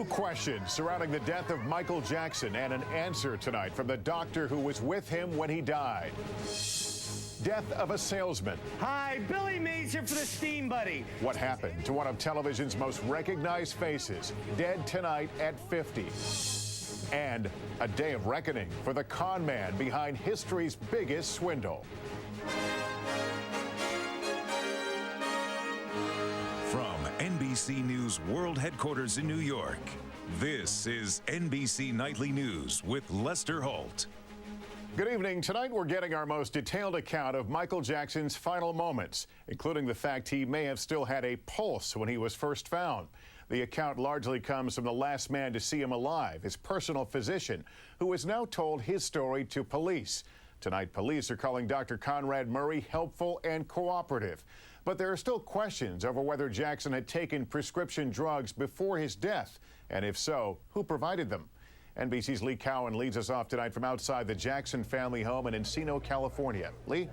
New questions surrounding the death of Michael Jackson and an answer tonight from the doctor who was with him when he died. Death of a salesman. Hi, Billy Mays here for the Steam Buddy. What happened to one of television's most recognized faces, dead tonight at 50? And a day of reckoning for the con man behind history's biggest swindle. From NBC News World Headquarters in New York, this is NBC Nightly News with Lester Holt. Good evening. Tonight we're getting our most detailed account of Michael Jackson's final moments, including the fact he may have still had a pulse when he was first found. The account largely comes from the last man to see him alive, his personal physician, who has now told his story to police. Tonight, police are calling Dr. Conrad Murray helpful and cooperative. But there are still questions over whether Jackson had taken prescription drugs before his death, and if so, who provided them? NBC's Lee Cowan leads us off tonight from outside the Jackson family home in Encino, California. Lee?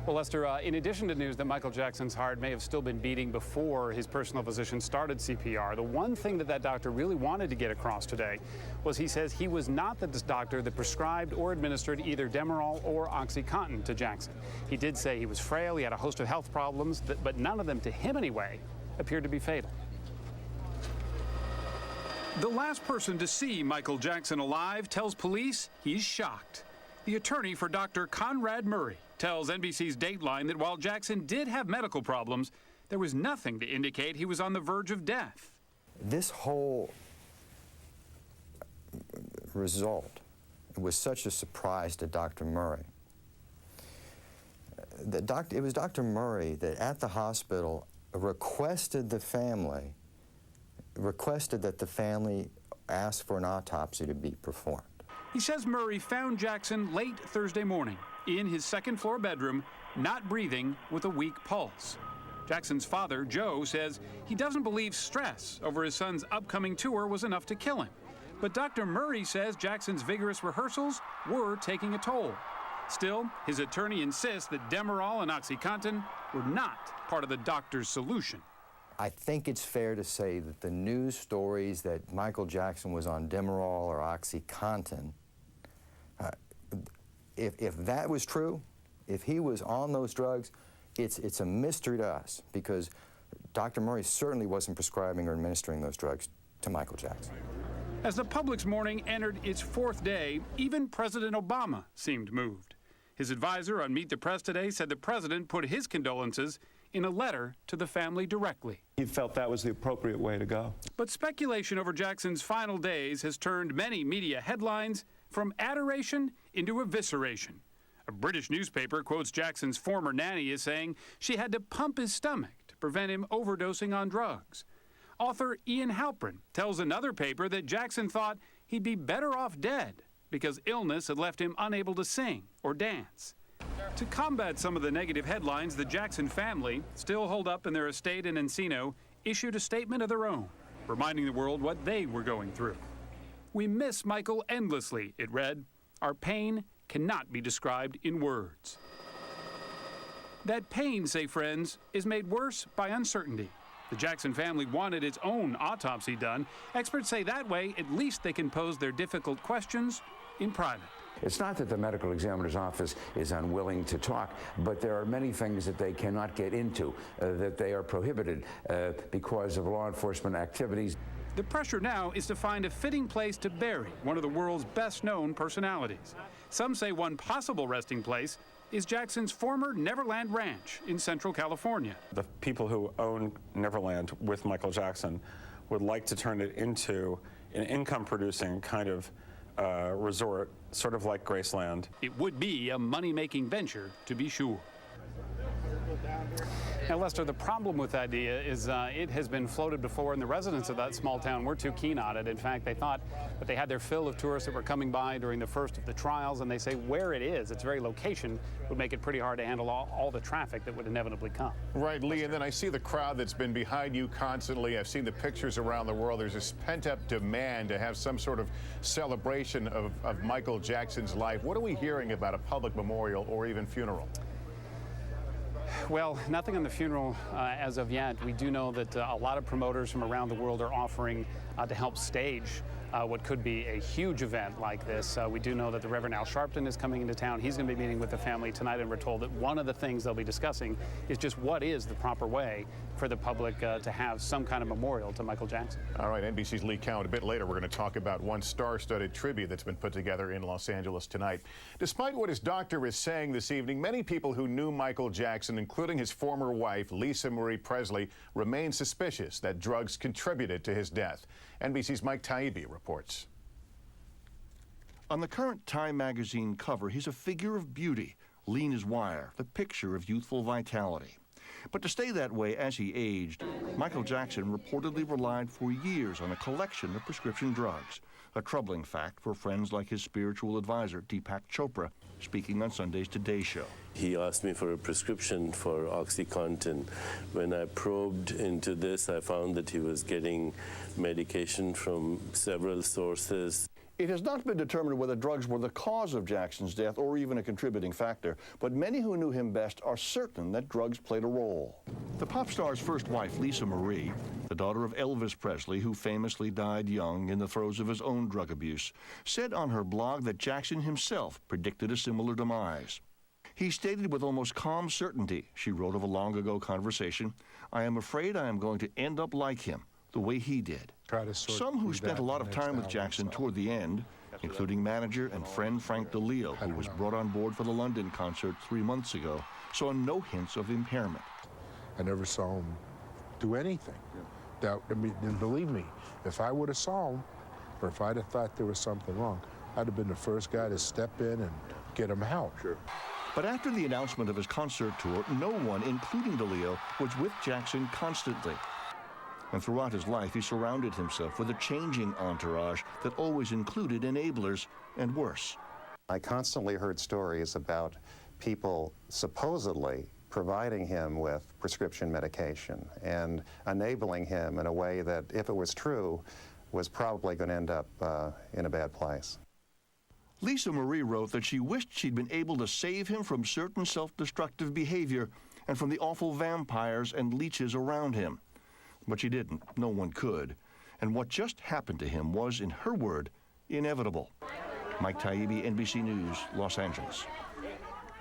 Well, Lester, in addition to news that Michael Jackson's heart may have still been beating before his personal physician started CPR, the one thing that doctor really wanted to get across today was he says he was not the doctor that prescribed or administered either Demerol or OxyContin to Jackson. He did say he was frail, he had a host of health problems, but none of them, to him anyway, appeared to be fatal. The last person to see Michael Jackson alive tells police he's shocked. The attorney for Dr. Conrad Murray tells NBC's Dateline that while Jackson did have medical problems, there was nothing to indicate he was on the verge of death. This whole result was such a surprise to Dr. Murray. It was Dr. Murray that at the hospital requested that the family ask for an autopsy to be performed. He says Murray found Jackson late Thursday morning in his second-floor bedroom, not breathing with a weak pulse. Jackson's father, Joe, says he doesn't believe stress over his son's upcoming tour was enough to kill him. But Dr. Murray says Jackson's vigorous rehearsals were taking a toll. Still, his attorney insists that Demerol and OxyContin were not part of the doctor's solution. I think it's fair to say that the news stories that Michael Jackson was on Demerol or OxyContin, if that was true, if he was on those drugs, it's a mystery to us because Dr. Murray certainly wasn't prescribing or administering those drugs to Michael Jackson. As the public's mourning entered its fourth day, even President Obama seemed moved. His advisor on Meet the Press today said the president put his condolences in a letter to the family directly. He felt that was the appropriate way to go. But speculation over Jackson's final days has turned many media headlines from adoration into evisceration. A British newspaper quotes Jackson's former nanny as saying she had to pump his stomach to prevent him overdosing on drugs. Author Ian Halprin tells another paper that Jackson thought he'd be better off dead because illness had left him unable to sing or dance. To combat some of the negative headlines, the Jackson family, still holed up in their estate in Encino, issued a statement of their own, reminding the world what they were going through. "We miss Michael endlessly," it read. "Our pain cannot be described in words." That pain, say friends, is made worse by uncertainty. The Jackson family wanted its own autopsy done. Experts say that way, at least they can pose their difficult questions in private. It's not that the medical examiner's office is unwilling to talk, but there are many things that they cannot get into, that they are prohibited because of law enforcement activities. The pressure now is to find a fitting place to bury one of the world's best-known personalities. Some say one possible resting place is Jackson's former Neverland Ranch in Central California. The people who own Neverland with Michael Jackson would like to turn it into an income-producing kind of resort, sort of like Graceland. It would be a money-making venture, to be sure. Now, Lester, the problem with that idea is it has been floated before, and the residents of that small town were too keen on it. In fact, they thought that they had their fill of tourists that were coming by during the first of the trials, and they say where it is, its very location, would make it pretty hard to handle all the traffic that would inevitably come. Right, Lee, and then I see the crowd that's been behind you constantly. I've seen the pictures around the world. There's this pent-up demand to have some sort of celebration of Michael Jackson's life. What are we hearing about a public memorial or even funeral? Well, nothing on the funeral as of yet. We do know that a lot of promoters from around the world are offering to help stage what could be a huge event like this. We do know that the Reverend Al Sharpton is coming into town. He's going to be meeting with the family tonight, and we're told that one of the things they'll be discussing is just what is the proper way for the public to have some kind of memorial to Michael Jackson. All right, NBC's Lee Cowan. A bit later, we're going to talk about one star-studded tribute that's been put together in Los Angeles tonight. Despite what his doctor is saying this evening, many people who knew Michael Jackson, including his former wife, Lisa Marie Presley, remain suspicious that drugs contributed to his death. NBC's Mike Taibbi reports. On the current Time magazine cover, he's a figure of beauty, lean as wire, the picture of youthful vitality. But to stay that way as he aged, Michael Jackson reportedly relied for years on a collection of prescription drugs, a troubling fact for friends like his spiritual advisor, Deepak Chopra, speaking on Sunday's Today Show. He asked me for a prescription for OxyContin. When I probed into this, I found that he was getting medication from several sources. It has not been determined whether drugs were the cause of Jackson's death or even a contributing factor, but many who knew him best are certain that drugs played a role. The pop star's first wife, Lisa Marie, the daughter of Elvis Presley, who famously died young in the throes of his own drug abuse, said on her blog that Jackson himself predicted a similar demise. He stated with almost calm certainty, she wrote of a long-ago conversation, "I am afraid I am going to end up like him, the way he did." Some who spent a lot of time with Jackson toward the end, including manager and friend Frank DeLeo, who was brought on board for the London concert 3 months ago, saw no hints of impairment. I never saw him do anything. And believe me, if I would have saw him, or if I'd have thought there was something wrong, I'd have been the first guy to step in and get him help. But after the announcement of his concert tour, no one, including DeLeo, was with Jackson constantly. And throughout his life, he surrounded himself with a changing entourage that always included enablers and worse. I constantly heard stories about people supposedly providing him with prescription medication and enabling him in a way that, if it was true, was probably going to end up in a bad place. Lisa Marie wrote that she wished she'd been able to save him from certain self-destructive behavior and from the awful vampires and leeches around him. But she didn't. No one could. And what just happened to him was, in her word, inevitable. Mike Taibbi, NBC News, Los Angeles.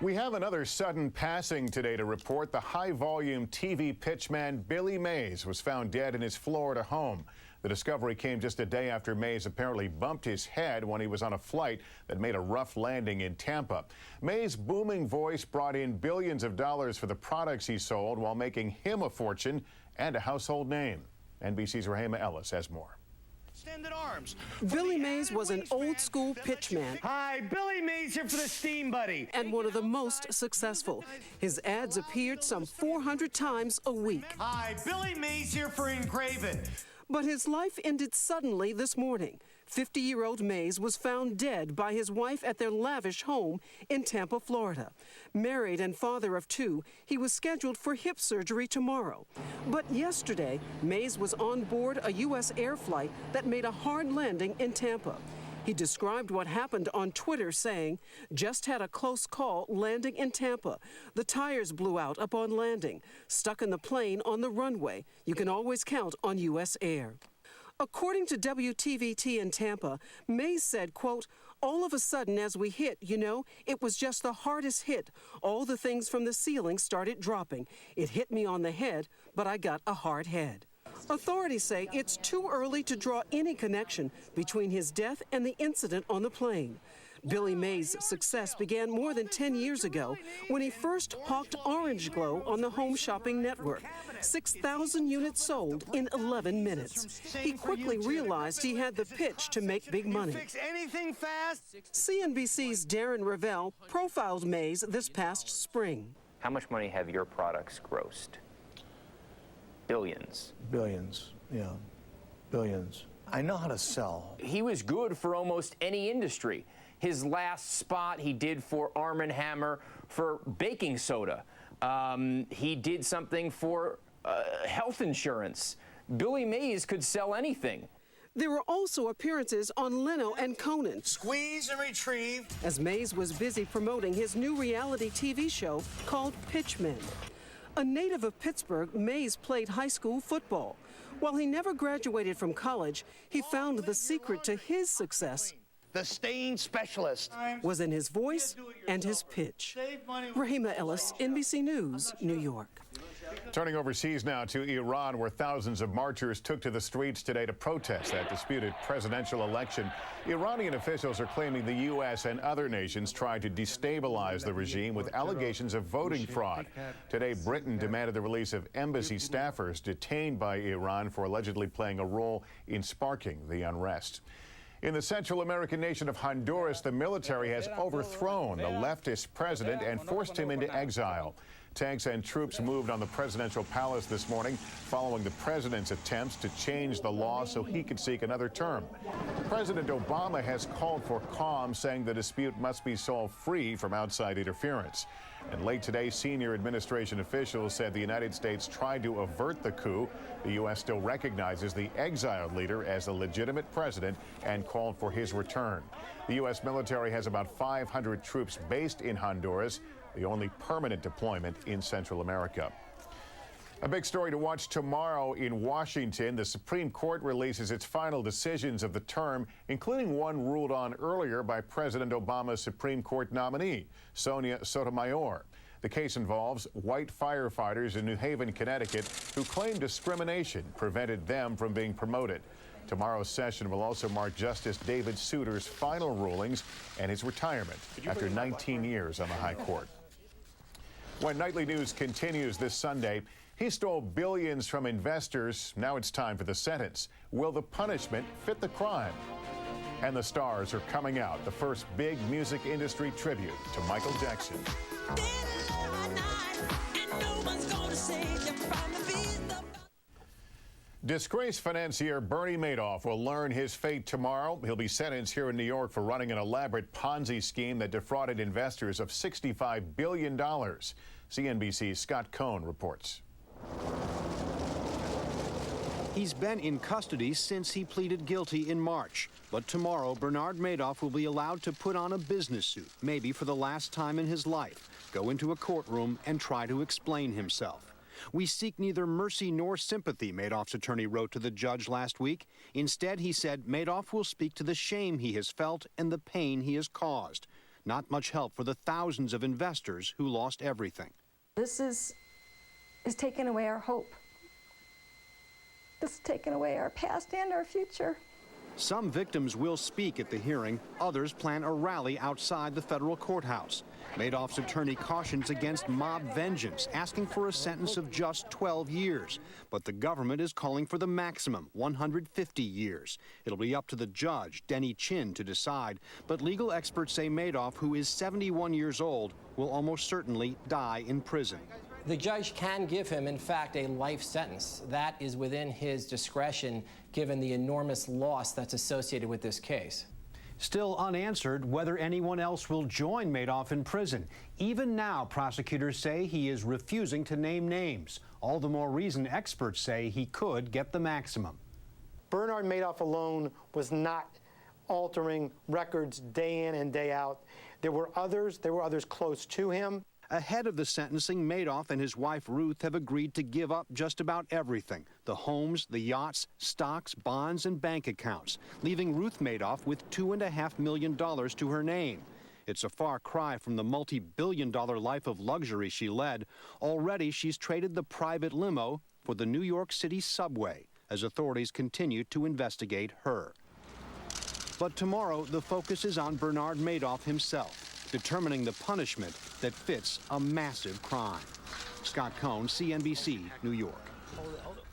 We have another sudden passing today to report. The high-volume TV pitchman Billy Mays was found dead in his Florida home. The discovery came just a day after Mays apparently bumped his head when he was on a flight that made a rough landing in Tampa. Mays' booming voice brought in billions of dollars for the products he sold while making him a fortune and a household name. NBC's Rahema Ellis has more. Extended arms. Billy Mays was an old-school pitchman. Hi, Billy Mays here for the Steam Buddy. And one of the most successful. His ads appeared some 400 times a week. Hi, Billy Mays here for Engraven. But his life ended suddenly this morning. 50-year-old Mays was found dead by his wife at their lavish home in Tampa, Florida. Married and father of 2, he was scheduled for hip surgery tomorrow. But yesterday, Mays was on board a U.S. air flight that made a hard landing in Tampa. He described what happened on Twitter, saying, "Just had a close call landing in Tampa. The tires blew out upon landing. Stuck in the plane on the runway. You can always count on U.S. Air." According to WTVT in Tampa, Mays said, quote, "All of a sudden as we hit, it was just the hardest hit. All the things from the ceiling started dropping. It hit me on the head, but I got a hard head." Authorities say it's too early to draw any connection between his death and the incident on the plane. Billy Mays' success began more than 10 years ago when he first hawked Orange Glow on the Home Shopping Network. 6,000 units sold in 11 minutes. He quickly realized he had the pitch to make big money. CNBC's Darren Ravel profiled Mays this past spring. How much money have your products grossed? Billions. Billions, yeah. Billions. I know how to sell. He was good for almost any industry. His last spot he did for Arm & Hammer for baking soda. He did something for health insurance. Billy Mays could sell anything. There were also appearances on Leno and Conan. Squeeze and retrieve. As Mays was busy promoting his new reality TV show called Pitchmen. A native of Pittsburgh, Mays played high school football. While he never graduated from college, he found the secret to his success. The stain specialist Was in his voice and his pitch. Rahima Ellis, NBC News, New York. Turning overseas now to Iran, where thousands of marchers took to the streets today to protest that disputed presidential election. Iranian officials are claiming the U.S. and other nations tried to destabilize the regime with allegations of voting fraud. Today, Britain demanded the release of embassy staffers detained by Iran for allegedly playing a role in sparking the unrest. In the Central American nation of Honduras, the military has overthrown the leftist president and forced him into exile. Tanks and troops moved on the presidential palace this morning following the president's attempts to change the law so he could seek another term. President Obama has called for calm, saying the dispute must be solved free from outside interference. And late today, senior administration officials said the United States tried to avert the coup. The U.S. still recognizes the exiled leader as a legitimate president and called for his return. The U.S. military has about 500 troops based in Honduras, the only permanent deployment in Central America. A big story to watch tomorrow in Washington. The Supreme Court releases its final decisions of the term, including one ruled on earlier by President Obama's Supreme Court nominee, Sonia Sotomayor. The case involves white firefighters in New Haven, Connecticut, who claim discrimination prevented them from being promoted. Tomorrow's session will also mark Justice David Souter's final rulings and his retirement after 19 years on the High Court. When Nightly News continues this Sunday, he stole billions from investors. Now it's time for the sentence. Will the punishment fit the crime? And the stars are coming out. The first big music industry tribute to Michael Jackson. Disgraced financier Bernie Madoff will learn his fate tomorrow. He'll be sentenced here in New York for running an elaborate Ponzi scheme that defrauded investors of $65 billion. CNBC's Scott Cohn reports. He's been in custody since he pleaded guilty in March. But tomorrow, Bernard Madoff will be allowed to put on a business suit, maybe for the last time in his life, go into a courtroom and try to explain himself. We seek neither mercy nor sympathy, Madoff's attorney wrote to the judge last week. Instead, he said Madoff will speak to the shame he has felt and the pain he has caused. Not much help for the thousands of investors who lost everything. This is taking away our hope. This is taking away our past and our future. Some victims will speak at the hearing. Others plan a rally outside the federal courthouse. Madoff's attorney cautions against mob vengeance, asking for a sentence of just 12 years. But the government is calling for the maximum, 150 years. It'll be up to the judge, Denny Chin, to decide. But legal experts say Madoff, who is 71 years old, will almost certainly die in prison. The judge can give him, in fact, a life sentence. That is within his discretion, given the enormous loss that's associated with this case. Still unanswered whether anyone else will join Madoff in prison. Even now, prosecutors say he is refusing to name names. All the more reason experts say he could get the maximum. Bernard Madoff alone was not altering records day in and day out. There were others close to him. Ahead of the sentencing, Madoff and his wife Ruth have agreed to give up just about everything: the homes, the yachts, stocks, bonds, and bank accounts, leaving Ruth Madoff with $2.5 million to her name. It's a far cry from the multi-billion-dollar life of luxury she led. Already, she's traded the private limo for the New York City subway as authorities continue to investigate her. But tomorrow, the focus is on Bernard Madoff himself, determining the punishment that fits a massive crime. Scott Cohn, CNBC, New York.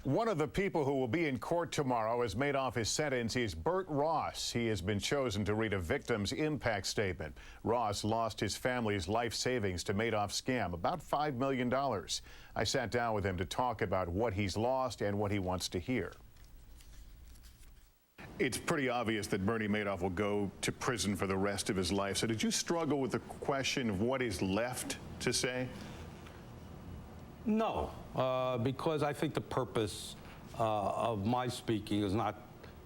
One of the people who will be in court tomorrow as Madoff is sentenced is Bert Ross. He has been chosen to read a victim's impact statement. Ross lost his family's life savings to Madoff's scam, about $5 million. I sat down with him to talk about what he's lost and what he wants to hear. It's pretty obvious that Bernie Madoff will go to prison for the rest of his life. So did you struggle with the question of what is left to say? No, because I think the purpose of my speaking is not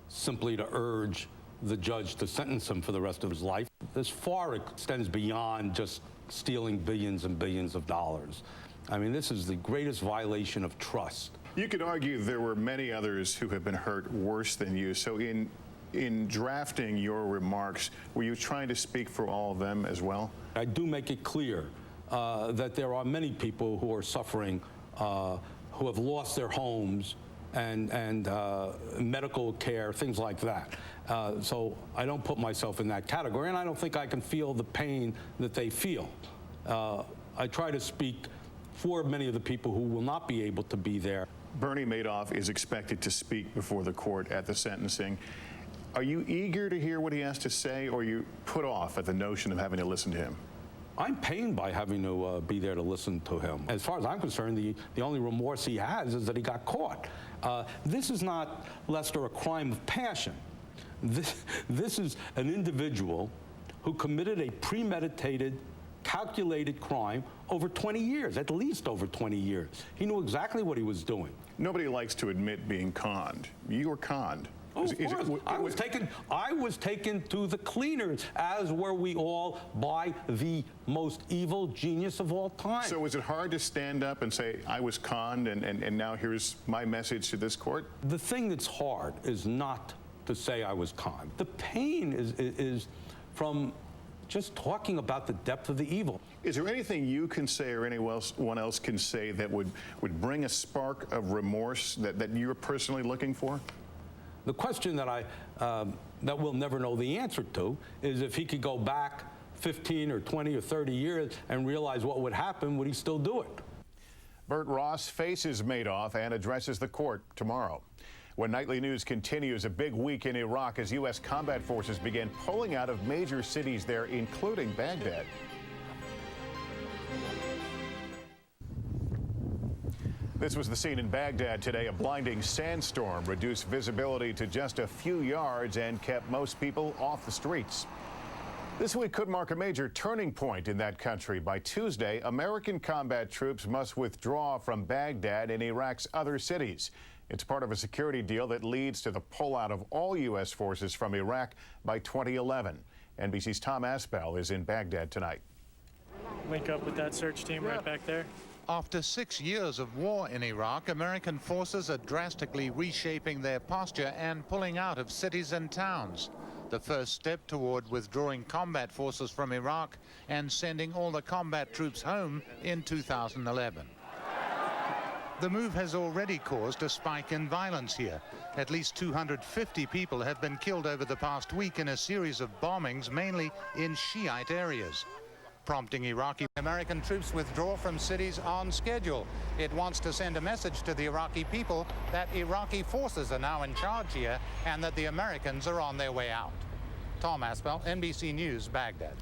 simply to urge the judge to sentence him for the rest of his life. This far extends beyond just stealing billions and billions of dollars. I mean, this is the greatest violation of trust. You could argue there were many others who have been hurt worse than you. So in drafting your remarks, were you trying to speak for all of them as well? I do make it clear that there are many people who are suffering, who have lost their homes and medical care, things like that. So I don't put myself in that category, and I don't think I can feel the pain that they feel. I try to speak for many of the people who will not be able to be there. Bernie Madoff is expected to speak before the court at the sentencing. Are you eager to hear what he has to say, or are you put off at the notion of having to listen to him? I'm pained by having to be there to listen to him. As far as I'm concerned, the only remorse he has is that he got caught. This is not, Lester, a crime of passion. This is an individual who committed a premeditated, calculated crime over 20 years, at least over 20 years. He knew exactly what he was doing. Nobody likes to admit being conned. You were conned. Oh, of course. I was taken to the cleaners, as were we all, by the most evil genius of all time. So was it hard to stand up and say, I was conned, and now here's my message to this court? The thing that's hard is not to say I was conned. The pain is from just talking about the depth of the evil. Is there anything you can say or anyone else can say that would bring a spark of remorse that you're personally looking for? The question that that we'll never know the answer to is if he could go back 15 or 20 or 30 years and realize what would happen, would he still do it? Burt Ross faces Madoff and addresses the court tomorrow. When Nightly News continues, a big week in Iraq as U.S. combat forces began pulling out of major cities there, including Baghdad. This was the scene in Baghdad today. A blinding sandstorm reduced visibility to just a few yards and kept most people off the streets. This week could mark a major turning point in that country. By Tuesday, American combat troops must withdraw from Baghdad and Iraq's other cities. It's part of a security deal that leads to the pullout of all U.S. forces from Iraq by 2011. NBC's Tom Aspell is in Baghdad tonight. Link up with that search team right back there. After 6 years of war in Iraq, American forces are drastically reshaping their posture and pulling out of cities and towns. The first step toward withdrawing combat forces from Iraq and sending all the combat troops home in 2011. The move has already caused a spike in violence here. At least 250 people have been killed over the past week in a series of bombings, mainly in Shiite areas, prompting Iraqi American troops withdraw from cities on schedule. It wants to send a message to the Iraqi people that Iraqi forces are now in charge here and that the Americans are on their way out. Tom Aspell, NBC News, Baghdad.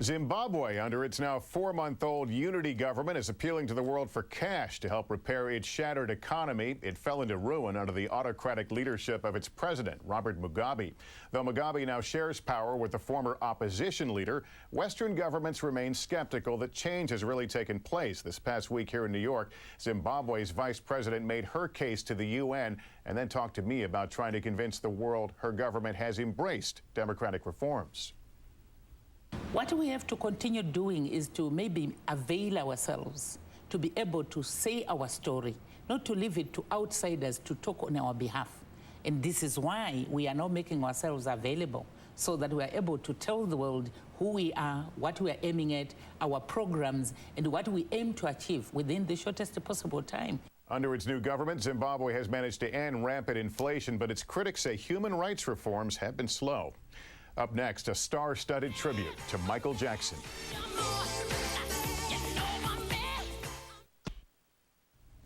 Zimbabwe, under its now 4-month-old unity government, is appealing to the world for cash to help repair its shattered economy. It fell into ruin under the autocratic leadership of its president, Robert Mugabe. Though Mugabe now shares power with the former opposition leader, Western governments remain skeptical that change has really taken place. This past week here in New York, Zimbabwe's vice president made her case to the UN and then talked to me about trying to convince the world her government has embraced democratic reforms. What we have to continue doing is to maybe avail ourselves to be able to say our story, not to leave it to outsiders to talk on our behalf. And this is why we are now making ourselves available, so that we are able to tell the world who we are, what we are aiming at, our programs, and what we aim to achieve within the shortest possible time. Under its new government, Zimbabwe has managed to end rampant inflation, but its critics say human rights reforms have been slow. Up next, a star-studded tribute to Michael Jackson.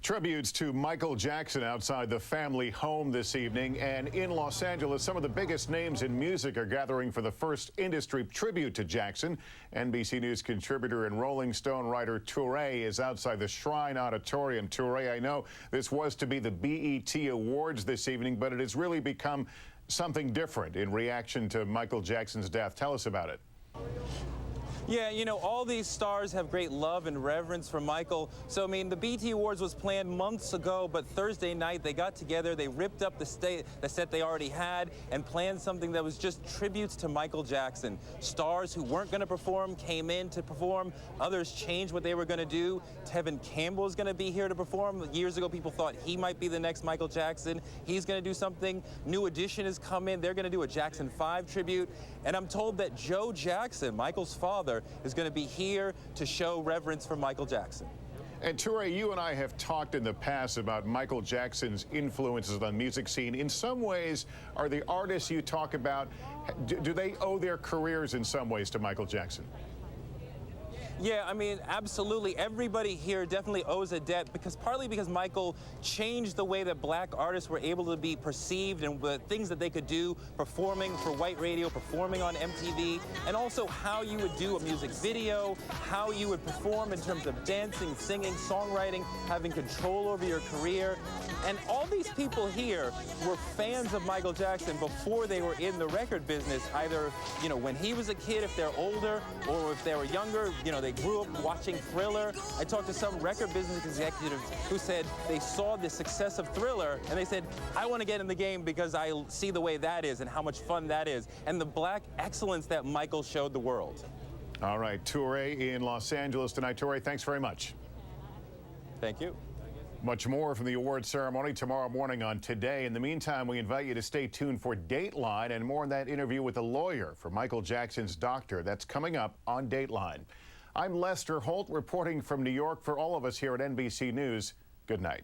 Tributes to Michael Jackson outside the family home this evening. And in Los Angeles, some of the biggest names in music are gathering for the first industry tribute to Jackson. NBC News contributor and Rolling Stone writer Touré is outside the Shrine Auditorium. Touré, I know this was to be the BET Awards this evening, but it has really become something different in reaction to Michael Jackson's death. Tell us about it. Yeah, you know, all these stars have great love and reverence for Michael. So, I mean, the BET Awards was planned months ago, but Thursday night they got together, they ripped up the set they already had and planned something that was just tributes to Michael Jackson. Stars who weren't going to perform came in to perform. Others changed what they were going to do. Tevin Campbell is going to be here to perform. Years ago, people thought he might be the next Michael Jackson. He's going to do something. New Edition has come in. They're going to do a Jackson 5 tribute. And I'm told that Joe Jackson, Michael's father, is going to be here to show reverence for Michael Jackson. And Toure, you and I have talked in the past about Michael Jackson's influences on the music scene. In some ways, are the artists you talk about, do they owe their careers in some ways to Michael Jackson? Yeah, I mean, absolutely. Everybody here definitely owes a debt, partly because Michael changed the way that black artists were able to be perceived and the things that they could do performing for white radio, performing on MTV, and also how you would do a music video, how you would perform in terms of dancing, singing, songwriting, having control over your career. And all these people here were fans of Michael Jackson before they were in the record business, either, you know, when he was a kid, if they're older, or if they were younger, you know, they grew up watching Thriller. I talked to some record business executives who said they saw the success of Thriller and they said, I want to get in the game because I see the way that is and how much fun that is and the black excellence that Michael showed the world. All right, Toure in Los Angeles tonight. Toure, thanks very much. Thank you. Much more from the award ceremony tomorrow morning on Today. In the meantime, we invite you to stay tuned for Dateline and more on that interview with the lawyer for Michael Jackson's doctor. That's coming up on Dateline. I'm Lester Holt reporting from New York for all of us here at NBC News. Good night.